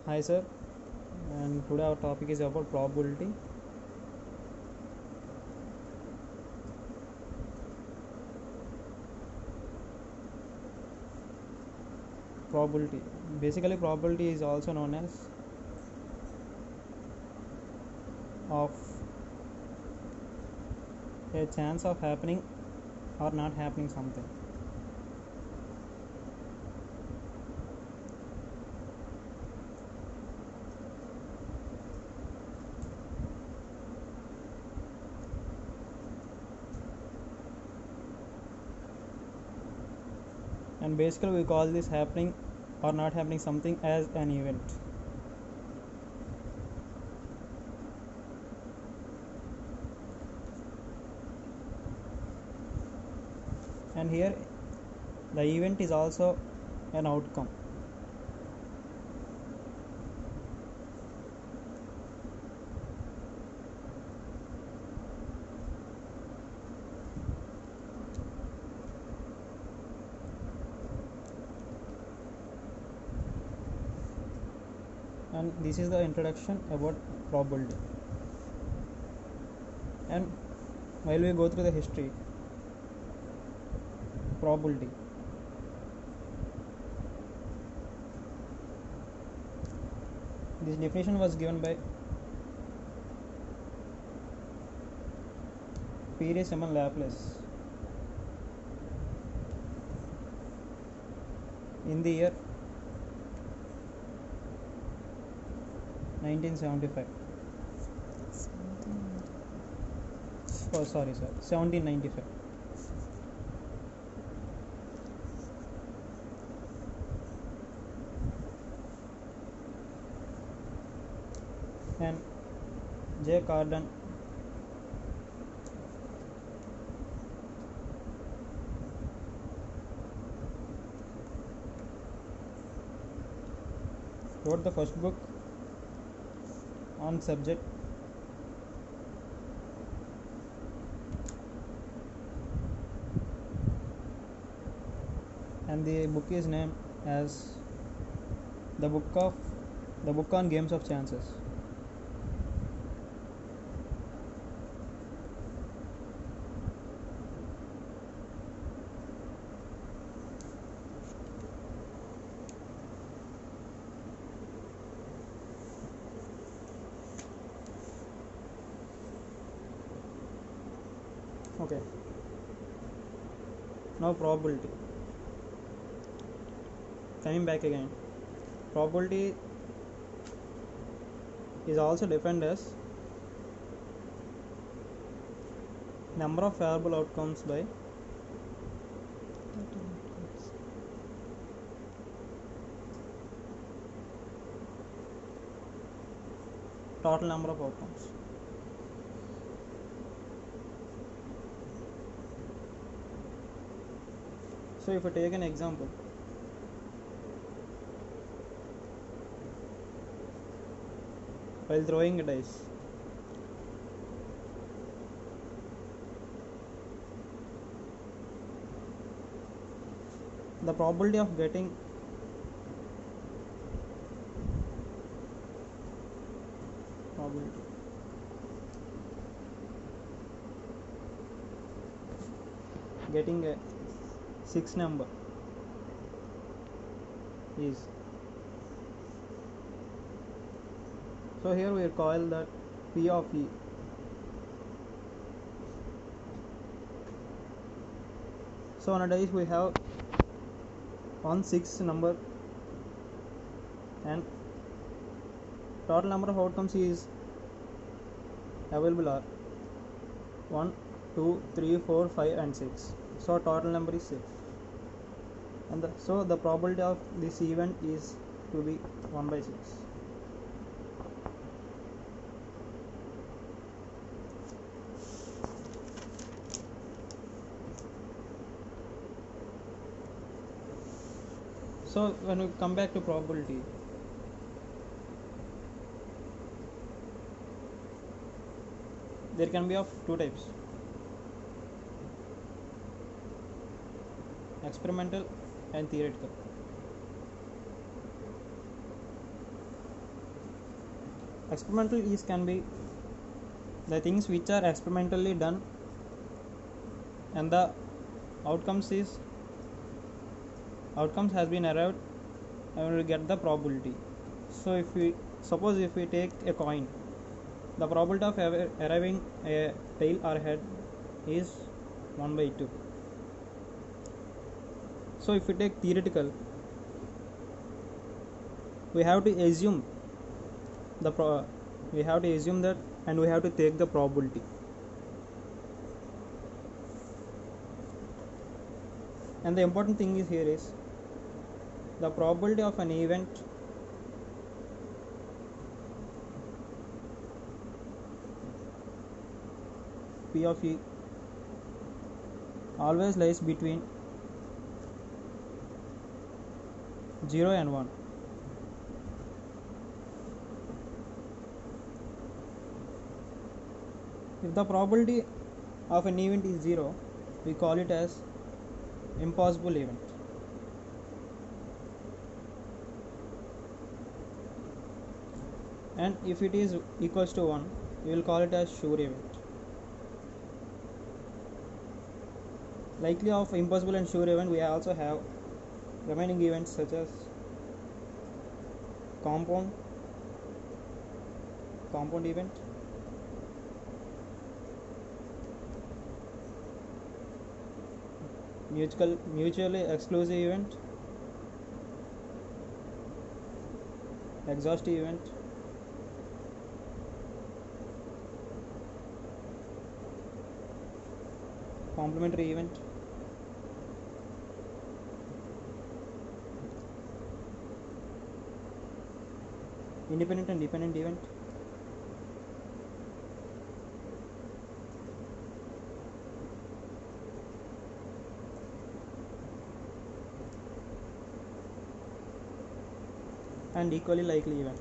Hi sir, and today our topic is about probability. Probability. Basically, probability is also known as of a chance of happening or not happening something. And basically, we call this happening or not happening something as an event. And here, the event is also an outcome. And this is the introduction about probability. And while we go through the history, probability. This definition was given by Pierre Simon Laplace in the year 1975. Oh, sorry, sir, 1795. And J. Cardan wrote the first book on subject, and the book is named as the book on games of chances. Okay, now probability. Coming back again, probability is also defined as number of favorable outcomes by total number of outcomes. So if we take an example, while throwing a dice, the probability of getting probability getting a 6 number is, so here we call that P of E. So on a dice we have 1 6 number, and total number of outcomes is available are 1 2 3 4 5 and 6. So total number is 6, and so the probability of this event is to be 1 by 6. So when we come back to probability, there can be of two types: experimental and theoretical. Experimental is can be the things which are experimentally done, and the outcomes has been arrived, and we get the probability. So if we take a coin, the probability of arriving a tail or head is 1 by 2. So if we take theoretical, we have to assume that, and we have to take the probability. And the important thing is here is the probability of an event P of E always lies between 0 and 1. If the probability of an event is 0, we call it as impossible event. And if it is equals to 1, we will call it as sure event. Likely of impossible and sure event, we also have remaining events such as compound event, mutually exclusive event, exhaustive event, complementary event, independent and dependent event, and equally likely event.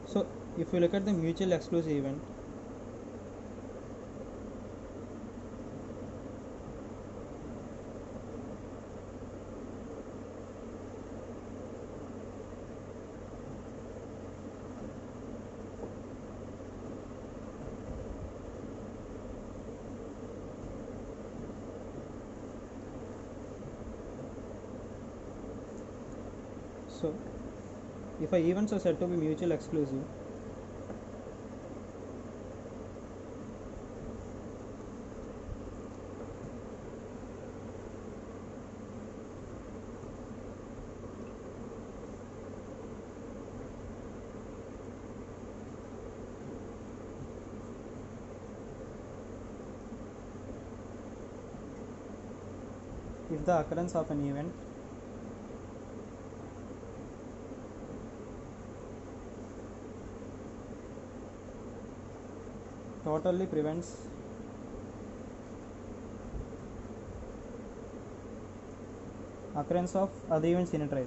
So if we look at the mutual exclusive event, so if events are said to be mutual exclusive, if the occurrence of an event totally prevents occurrence of other events in a trial.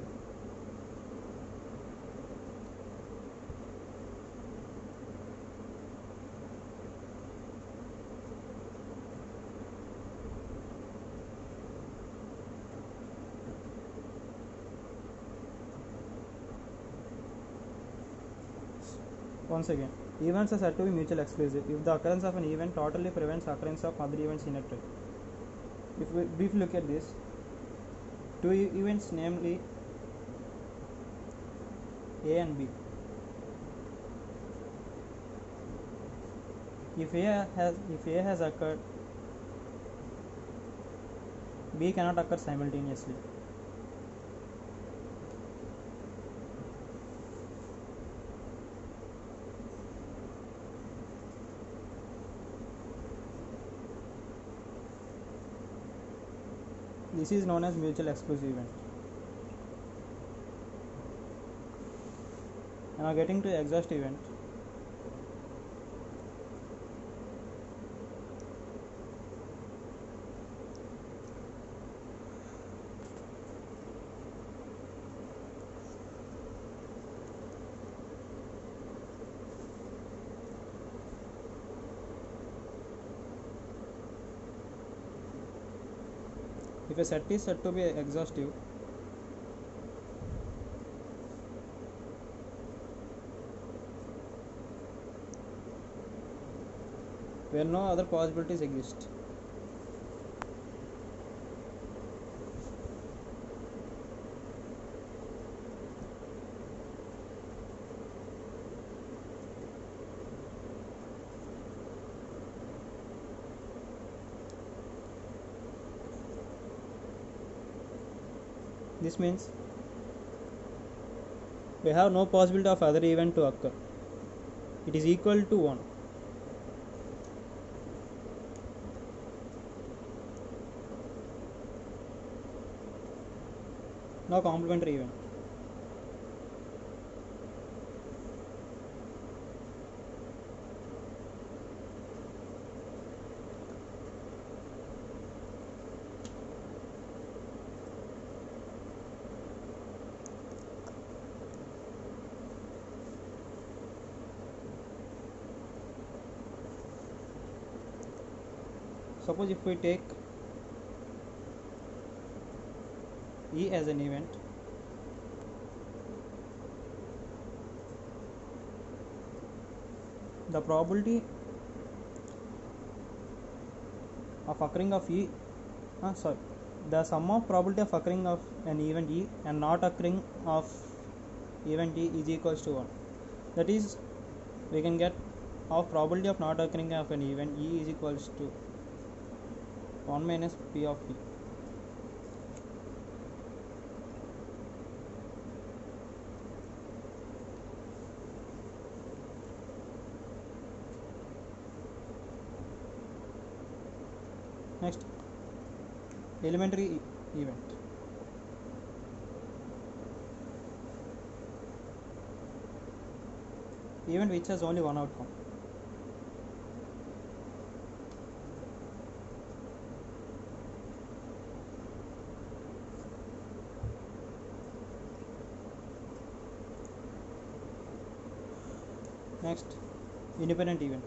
Once again, events are said to be mutually exclusive if the occurrence of an event totally prevents occurrence of other events in a tree. If we briefly look at this, two events, namely A and B. If A has occurred, B cannot occur simultaneously. This is known as mutual exclusive event. Now getting to exhaustive event. If a set is said to be exhaustive, where no other possibilities exist. This means we have no possibility of other event to occur. It is equal to 1. Now complementary event. Suppose if we take E as an event, the probability of occurring of E, the sum of probability of occurring of an event E and not occurring of event E is equals to 1. That is, we can get of probability of not occurring of an event E is equals to 1 minus P of E. Next, elementary event. Event which has only one outcome. Next, independent event.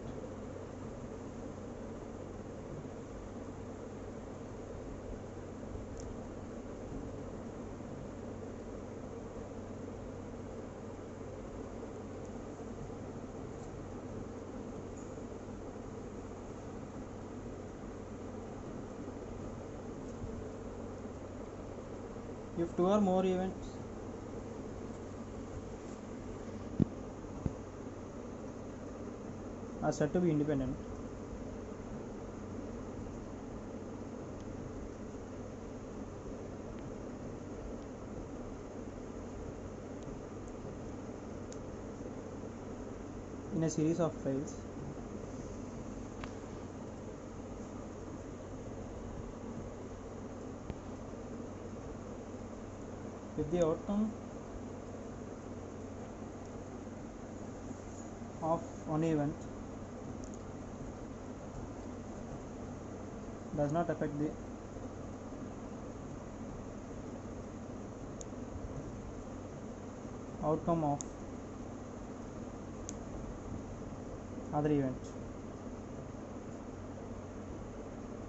If two or more events are said to be independent, in a series of trials, if the outcome of one event does not affect the outcome of other event.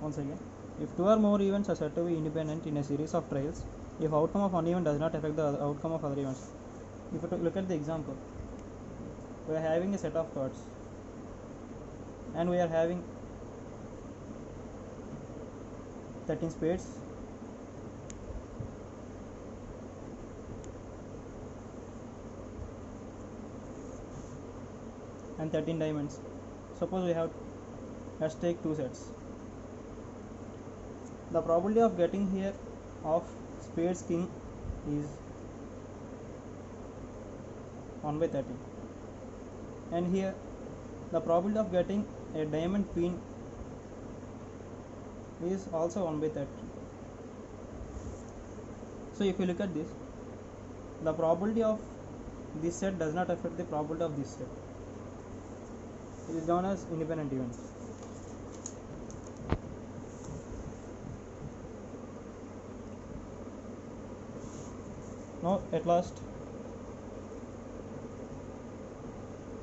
Once again, if two or more events are said to be independent in a series of trials, if outcome of one event does not affect the outcome of other events. If you look at the example, we are having a set of cards and we are having 13 spades and 13 diamonds. Suppose we have, let's take two sets. The probability of getting here of spades king is 1 by 13, and here the probability of getting a diamond queen is also 1 by 13. So if you look at this, the probability of this set does not affect the probability of this set. It is known as independent event. Now at last,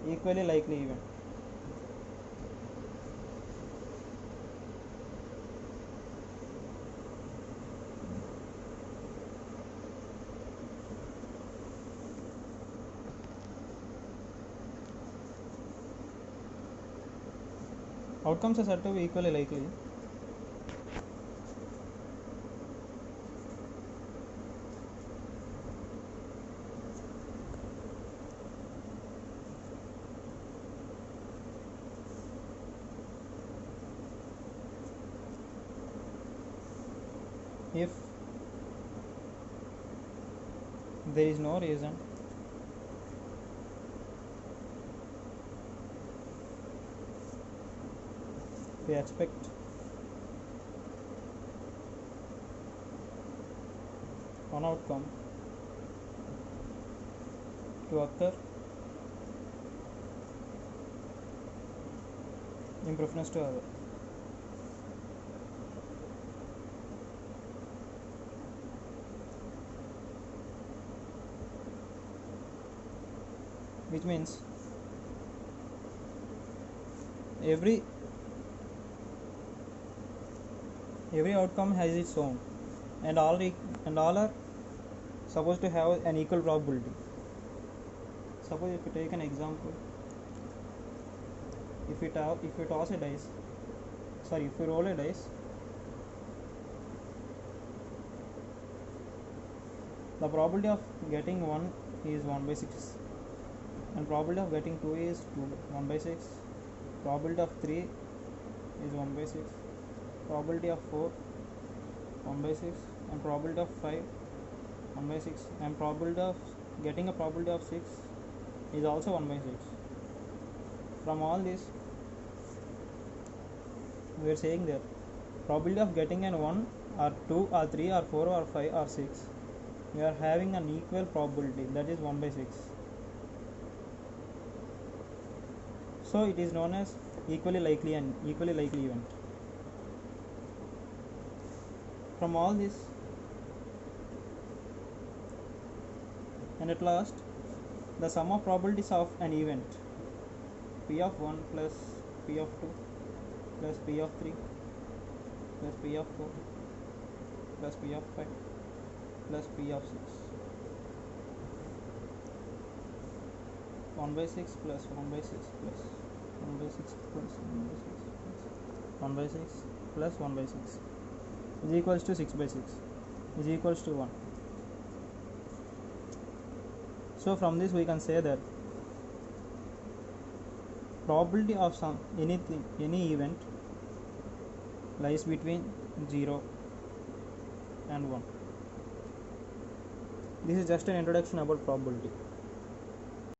equally likely event. Outcomes are said to be equally likely if there is no reason to expect one outcome to occur in preference to other. Which means every outcome has its own, and all are supposed to have an equal probability. Suppose if you take an example, if you toss a dice, if you roll a dice, the probability of getting 1 is 1 by 6, and probability of getting 2 is 1 by 6, probability of 3 is 1 by 6, probability of 4 1 by 6, and probability of 5 1 by 6, and probability of getting a probability of 6 is also 1 by 6. From all this, we are saying that probability of getting an 1 or 2 or 3 or 4 or 5 or 6, we are having an equal probability, that is 1 by 6. So it is known as equally likely event. From all this, and at last, the sum of probabilities of an event P of 1 plus P of 2 plus P of 3 plus P of 4 plus P of 5 plus P of 6, 1 by 6 plus 1 by 6 plus 1 by 6 plus 1 by 6 plus 1 by 6 plus 1 by 6 is equals to 6 by 6 is equals to 1. So from this we can say that probability of any event lies between 0 and 1. This is just an introduction about probability.